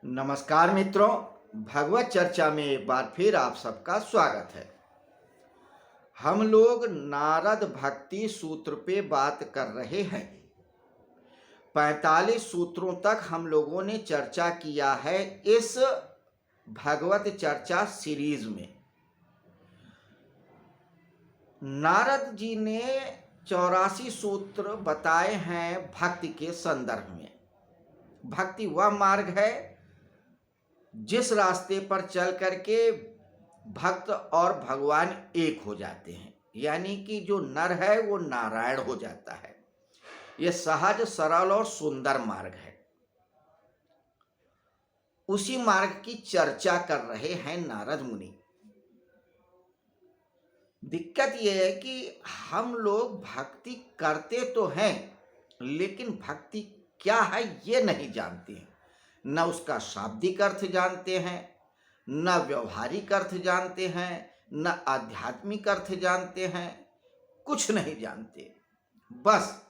नमस्कार मित्रों, भगवत चर्चा में एक बार फिर आप सबका स्वागत है। हम लोग नारद भक्ति सूत्र पे बात कर रहे हैं। 45 सूत्रों तक हम लोगों ने चर्चा किया है इस भगवत चर्चा सीरीज में। नारद जी ने 84 सूत्र बताए हैं भक्ति के संदर्भ में। भक्ति वह मार्ग है जिस रास्ते पर चल करके भक्त और भगवान एक हो जाते हैं, यानी कि जो नर है वो नारायण हो जाता है। ये सहज, सरल और सुंदर मार्ग है। उसी मार्ग की चर्चा कर रहे हैं नारद मुनि। दिक्कत यह है कि हम लोग भक्ति करते तो हैं, लेकिन भक्ति क्या है ये नहीं जानते हैं। न उसका शाब्दिक अर्थ जानते हैं, न व्यवहारिक अर्थ जानते हैं, न आध्यात्मिक अर्थ जानते हैं, कुछ नहीं जानते। बस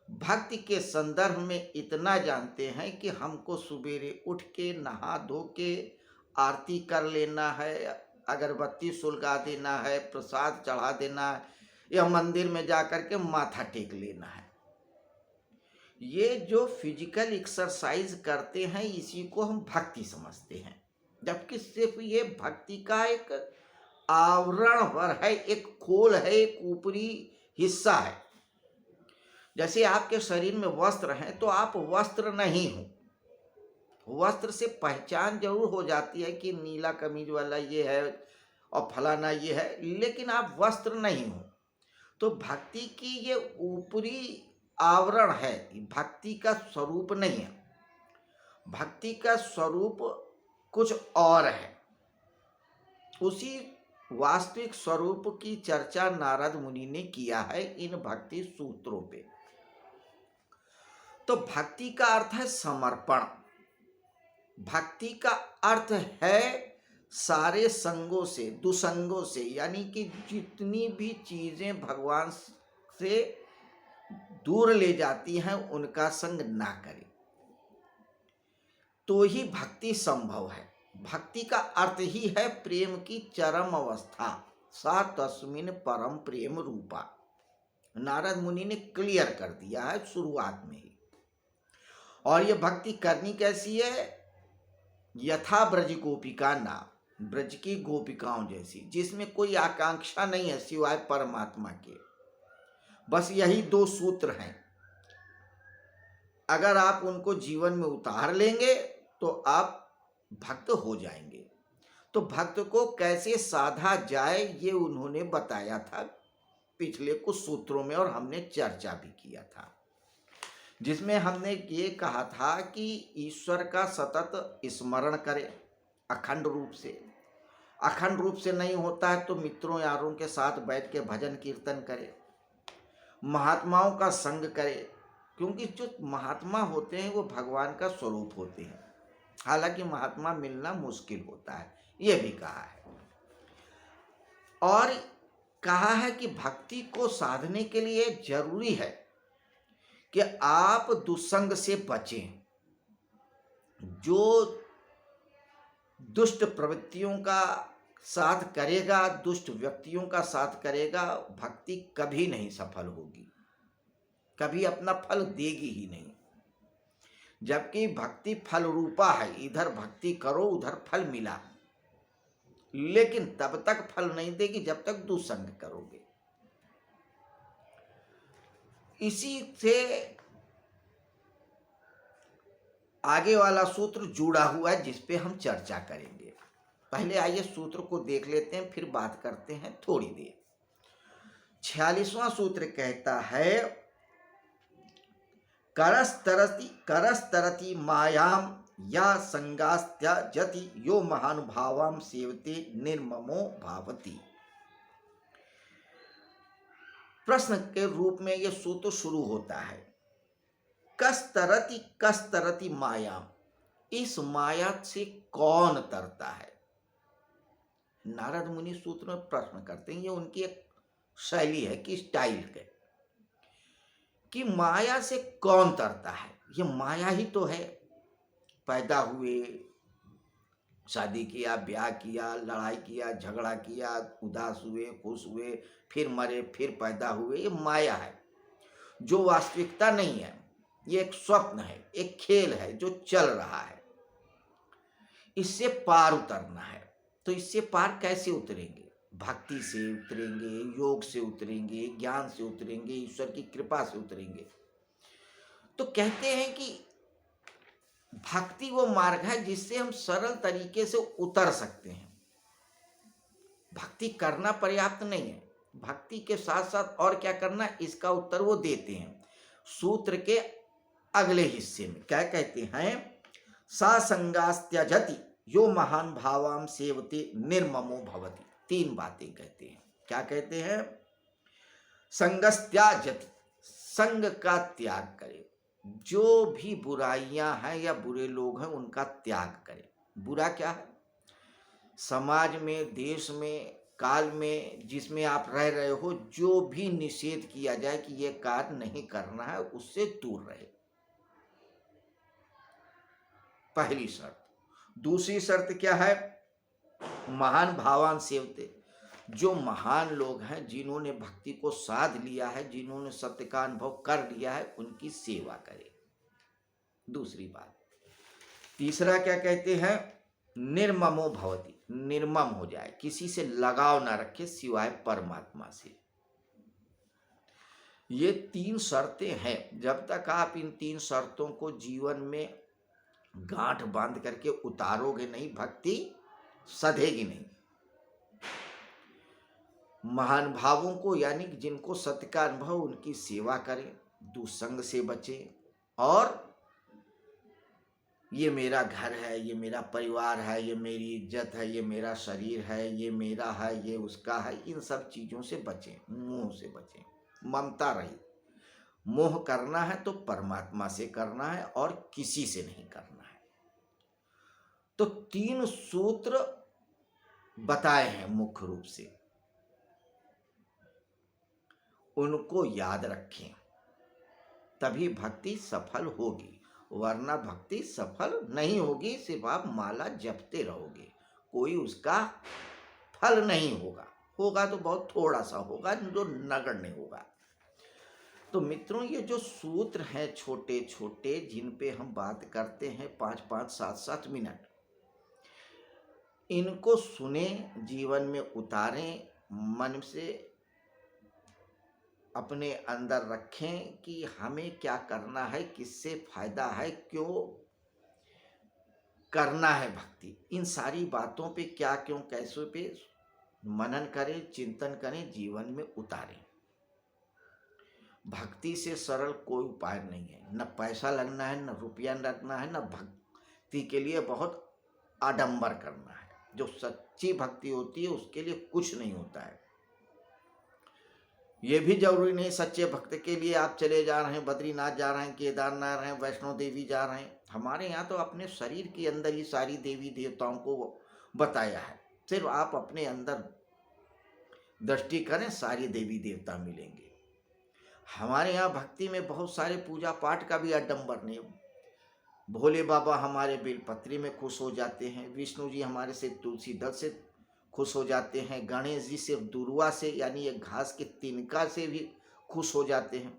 भक्ति के संदर्भ में इतना जानते हैं कि हमको सवेरे उठ के नहा धो के आरती कर लेना है, अगरबत्ती सुलगा देना है, प्रसाद चढ़ा देना है, या मंदिर में जा कर के माथा टेक लेना है। ये जो फिजिकल एक्सरसाइज करते हैं इसी को हम भक्ति समझते हैं, जबकि सिर्फ ये भक्ति का एक आवरण भर है, एक खोल है, एक ऊपरी हिस्सा है। जैसे आपके शरीर में वस्त्र हैं तो आप वस्त्र नहीं हो। वस्त्र से पहचान जरूर हो जाती है कि नीला कमीज वाला ये है और फलाना ये है, लेकिन आप वस्त्र नहीं हो। तो भक्ति की ये ऊपरी आवरण है, भक्ति का स्वरूप नहीं है। भक्ति का स्वरूप कुछ और है। उसी वास्तविक स्वरूप की चर्चा नारद मुनि ने किया है इन भक्ति सूत्रों पे। तो भक्ति का अर्थ है समर्पण। भक्ति का अर्थ है सारे संगों से, दुसंगों से, यानी कि जितनी भी चीजें भगवान से दूर ले जाती हैं उनका संग ना करें, तो ही भक्ति संभव है। भक्ति का अर्थ ही है प्रेम की चरम अवस्था, सा तस्मिन परम प्रेम रूपा। नारद मुनि ने क्लियर कर दिया है शुरुआत में ही। और ये भक्ति करनी कैसी है? यथा ब्रज गोपिका नाम, ब्रज की गोपिकाओं जैसी, जिसमें कोई आकांक्षा नहीं है सिवाय परमात्मा के। बस यही दो सूत्र हैं। अगर आप उनको जीवन में उतार लेंगे तो आप भक्त हो जाएंगे। तो भक्त को कैसे साधा जाए ये उन्होंने बताया था पिछले कुछ सूत्रों में, और हमने चर्चा भी किया था, जिसमें हमने ये कहा था कि ईश्वर का सतत स्मरण करे अखंड रूप से। अखंड रूप से नहीं होता है तो मित्रों यारों के साथ बैठ के भजन कीर्तन करे, महात्माओं का संग करे, क्योंकि जो महात्मा होते हैं वो भगवान का स्वरूप होते हैं। हालांकि महात्मा मिलना मुश्किल होता है, ये भी कहा है। और कहा है कि भक्ति को साधने के लिए जरूरी है कि आप दुस्संग से बचें। जो दुष्ट प्रवृत्तियों का साथ करेगा, दुष्ट व्यक्तियों का साथ करेगा, भक्ति कभी नहीं सफल होगी, कभी अपना फल देगी ही नहीं। जबकि भक्ति फल रूपा है, इधर भक्ति करो उधर फल मिला, लेकिन तब तक फल नहीं देगी जब तक दुसंग करोगे। इसी से आगे वाला सूत्र जुड़ा हुआ है जिस पे हम चर्चा करेंगे। पहले आइए सूत्र को देख लेते हैं, फिर बात करते हैं थोड़ी देर। 46वां सूत्र कहता है, करस्तरति मायाम या संगास्त्यजति यो महानुभावाम सेवते निर्ममो भावति। प्रश्न के रूप में यह सूत्र शुरू होता है। कस्तरति मायाम, इस माया से कौन तरता है? नारद मुनि सूत्र में प्रश्न करते हैं। ये उनकी एक शैली है कि स्टाइल है कि माया से कौन तरता है। ये माया ही तो है। पैदा हुए, शादी किया, ब्याह किया, लड़ाई किया, झगड़ा किया, उदास हुए, खुश हुए, फिर मरे, फिर पैदा हुए। ये माया है जो वास्तविकता नहीं है। ये एक स्वप्न है, एक खेल है जो चल रहा है। इससे पार उतरना है। तो इससे पार कैसे उतरेंगे? भक्ति से उतरेंगे, योग से उतरेंगे, ज्ञान से उतरेंगे, ईश्वर की कृपा से उतरेंगे। तो कहते हैं कि भक्ति वो मार्ग है जिससे हम सरल तरीके से उतर सकते हैं। भक्ति करना पर्याप्त नहीं है, भक्ति के साथ साथ और क्या करना, इसका उत्तर वो देते हैं सूत्र के अगले हिस्से में। क्या कहते हैं? सा संगास्त्यजति यो महान भावाम सेवते निर्ममो भवति। तीन बातें कहते हैं। क्या कहते हैं? संगस्त्याजति, संग का त्याग करे। जो भी बुराइयां हैं या बुरे लोग हैं उनका त्याग करे। बुरा क्या है? समाज में, देश में, काल में जिसमें आप रह रहे हो, जो भी निषेध किया जाए कि ये कार्य नहीं करना है, उससे दूर रहे। पहली शर्त। दूसरी शर्त क्या है? महान भावान सेवते, जो महान लोग हैं, जिन्होंने भक्ति को साध लिया है, जिन्होंने सत्य का अनुभव कर लिया है, उनकी सेवा करे। दूसरी बात। तीसरा क्या कहते हैं? निर्ममो भवति, निर्मम हो जाए, किसी से लगाव ना रखे सिवाय परमात्मा से। ये तीन शर्तें हैं। जब तक आप इन तीन शर्तों को जीवन में गांठ बांध करके उतारोगे नहीं, भक्ति सधेगी नहीं। महान भावों को, यानी कि जिनको सत्य का अनुभव, उनकी सेवा करें, दुसंग से बचें, और ये मेरा घर है, ये मेरा परिवार है, ये मेरी इज्जत है, ये मेरा शरीर है, ये मेरा है, ये उसका है, इन सब चीज़ों से बचें, मोह से बचें, ममता रहित। मोह करना है तो परमात्मा से करना है और किसी से नहीं करना है। तो तीन सूत्र बताए हैं मुख्य रूप से, उनको याद रखें, तभी भक्ति सफल होगी, वरना भक्ति सफल नहीं होगी। सिर्फ आप माला जपते रहोगे, कोई उसका फल नहीं होगा, होगा तो बहुत थोड़ा सा होगा, जो नगण्य होगा। तो मित्रों, ये जो सूत्र हैं छोटे छोटे, जिन पे हम बात करते हैं 5-5, 7-7 मिनट, इनको सुने, जीवन में उतारें, मन से अपने अंदर रखें कि हमें क्या करना है, किससे फायदा है, क्यों करना है भक्ति। इन सारी बातों पे क्या, क्यों, कैसे पे मनन करें, चिंतन करें, जीवन में उतारें। भक्ति से सरल कोई उपाय नहीं है। न पैसा लगना है, न रुपया लगना है, न भक्ति के लिए बहुत आडंबर करना है। जो सच्ची भक्ति होती है उसके लिए कुछ नहीं होता है। ये भी जरूरी नहीं सच्चे भक्त के लिए आप चले जा रहे हैं, बद्रीनाथ जा रहे हैं, केदारनाथ रहे हैं, वैष्णो देवी जा रहे हैं। हमारे यहाँ तो अपने शरीर के अंदर ही सारी देवी देवताओं को बताया है। सिर्फ आप अपने अंदर दृष्टि करें, सारी देवी देवता मिलेंगे। हमारे यहाँ भक्ति में बहुत सारे पूजा पाठ का भी आडंबर नहीं। भोले बाबा हमारे बेलपत्री में खुश हो जाते हैं, विष्णु जी हमारे से तुलसी दल से खुश हो जाते हैं, गणेश जी से दुर्वा से, यानी ये घास के तिनका से भी खुश हो जाते हैं।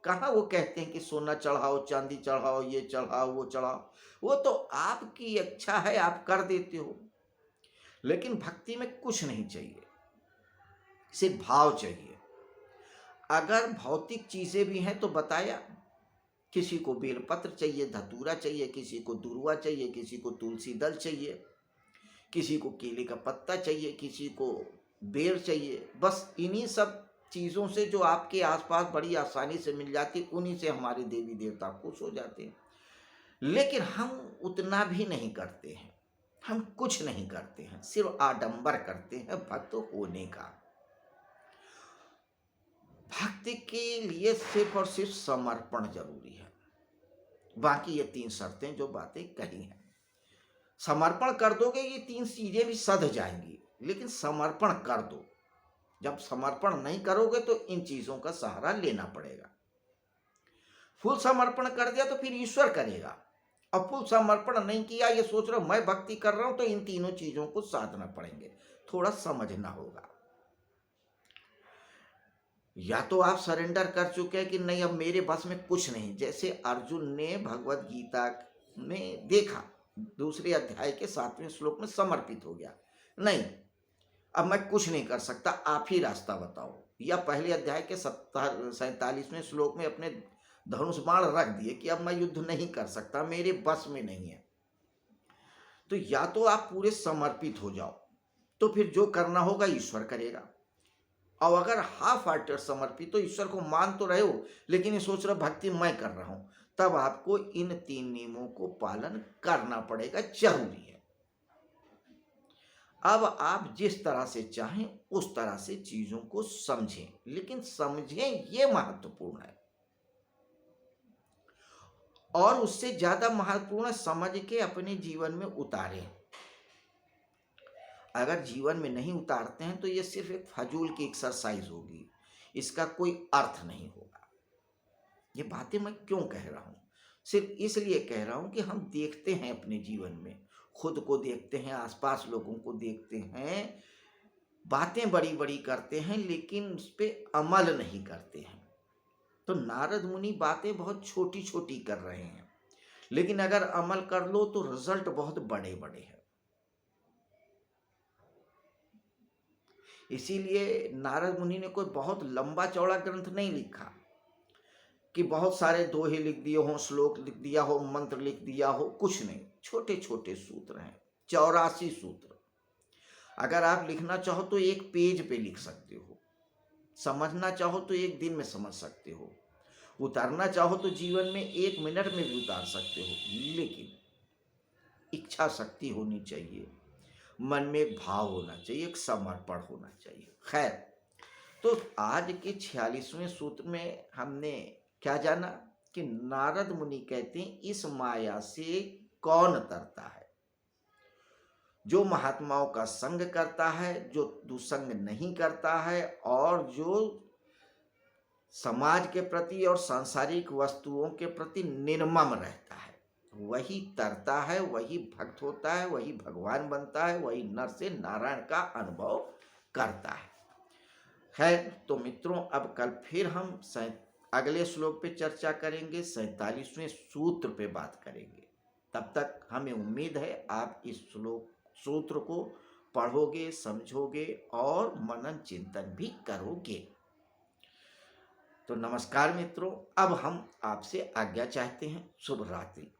कहाँ वो कहते हैं कि सोना चढ़ाओ, चांदी चढ़ाओ, ये चढ़ाओ, वो चढ़ाओ। वो तो आपकी इच्छा है, आप कर देते हो। लेकिन भक्ति में कुछ नहीं चाहिए, सिर्फ भाव चाहिए। अगर भौतिक चीजें भी हैं तो बताया, किसी को बेलपत्र चाहिए, धतूरा चाहिए, किसी को दुर्वा चाहिए, किसी को तुलसी दल चाहिए, किसी को केले का पत्ता चाहिए, किसी को बेर चाहिए। बस इन्हीं सब चीज़ों से जो आपके आसपास बड़ी आसानी से मिल जाती, उन्हीं से हमारे देवी देवता खुश हो जाते हैं। लेकिन हम उतना भी नहीं करते हैं, हम कुछ नहीं करते हैं, सिर्फ आडंबर करते हैं भक्त होने का। भक्ति के लिए सिर्फ और सिर्फ समर्पण जरूरी है। बाकी ये तीन शर्तें जो बातें कही हैं, समर्पण कर दोगे ये तीन चीजें भी सध जाएंगी। लेकिन समर्पण कर दो। जब समर्पण नहीं करोगे तो इन चीजों का सहारा लेना पड़ेगा। फुल समर्पण कर दिया तो फिर ईश्वर करेगा। और फुल समर्पण नहीं किया, ये सोच रहा हूं मैं भक्ति कर रहा हूं, तो इन तीनों चीजों को साधना पड़ेंगे। थोड़ा समझना होगा। या तो आप सरेंडर कर चुके हैं कि नहीं अब मेरे बस में कुछ नहीं, जैसे अर्जुन ने भगवत गीता में देखा, दूसरे अध्याय के 7वें श्लोक में समर्पित हो गया, नहीं अब मैं कुछ नहीं कर सकता, आप ही रास्ता बताओ। या पहले अध्याय के 47वें श्लोक में अपने धनुष बाण रख दिए कि अब मैं युद्ध नहीं कर सकता, मेरे बस में नहीं है। तो या तो आप पूरे समर्पित हो जाओ, तो फिर जो करना होगा ईश्वर करेगा। और अगर हाफ हार्टेड समर्पित, तो ईश्वर को मान तो रहे हो लेकिन ये सोच रहे भक्ति मैं कर रहा हूं, तब आपको इन 3 नियमों को पालन करना पड़ेगा, जरूरी है। अब आप जिस तरह से चाहें उस तरह से चीजों को समझें, लेकिन समझें ये महत्वपूर्ण है। और उससे ज्यादा महत्वपूर्ण समझ के अपने जीवन में उतारें। अगर जीवन में नहीं उतारते हैं तो ये सिर्फ एक फजूल की एक्सरसाइज होगी, इसका कोई अर्थ नहीं होगा। ये बातें मैं क्यों कह रहा हूं? सिर्फ इसलिए कह रहा हूं कि हम देखते हैं अपने जीवन में, खुद को देखते हैं, आसपास लोगों को देखते हैं, बातें बड़ी बड़ी करते हैं लेकिन उस पर अमल नहीं करते हैं। तो नारद मुनि बातें बहुत छोटी छोटी कर रहे हैं, लेकिन अगर अमल कर लो तो रिजल्ट बहुत बड़े बड़े हैं। इसीलिए नारद मुनि ने कोई बहुत लंबा चौड़ा ग्रंथ नहीं लिखा कि बहुत सारे दोहे लिख दिए हो, श्लोक लिख दिया हो, मंत्र लिख दिया हो, कुछ नहीं, छोटे छोटे सूत्र हैं, 84 सूत्र। अगर आप लिखना चाहो तो एक पेज पे लिख सकते हो, समझना चाहो तो एक दिन में समझ सकते हो, उतारना चाहो तो जीवन में 1 मिनट में भी उतार सकते हो, लेकिन इच्छा शक्ति होनी चाहिए, मन में भाव होना चाहिए, एक समर्पण होना चाहिए। खैर, तो आज के 46वें सूत्र में हमने क्या जाना कि नारद मुनि कहते हैं इस माया से कौन तरता है? जो महात्माओं का संग करता है, जो दुसंग नहीं करता है, और जो समाज के प्रति और सांसारिक वस्तुओं के प्रति निर्मम रहता है, वही तरता है, वही भक्त होता है, वही भगवान बनता है, वही नर से नारायण का अनुभव करता है। है तो मित्रों, अब कल फिर हम अगले श्लोक पे चर्चा करेंगे, 47वें सूत्र पे बात करेंगे। तब तक हमें उम्मीद है आप इस सूत्र को पढ़ोगे, समझोगे और मनन चिंतन भी करोगे। तो नमस्कार मित्रों, अब हम आपसे आज्ञा चाहते हैं। शुभ रात्रि।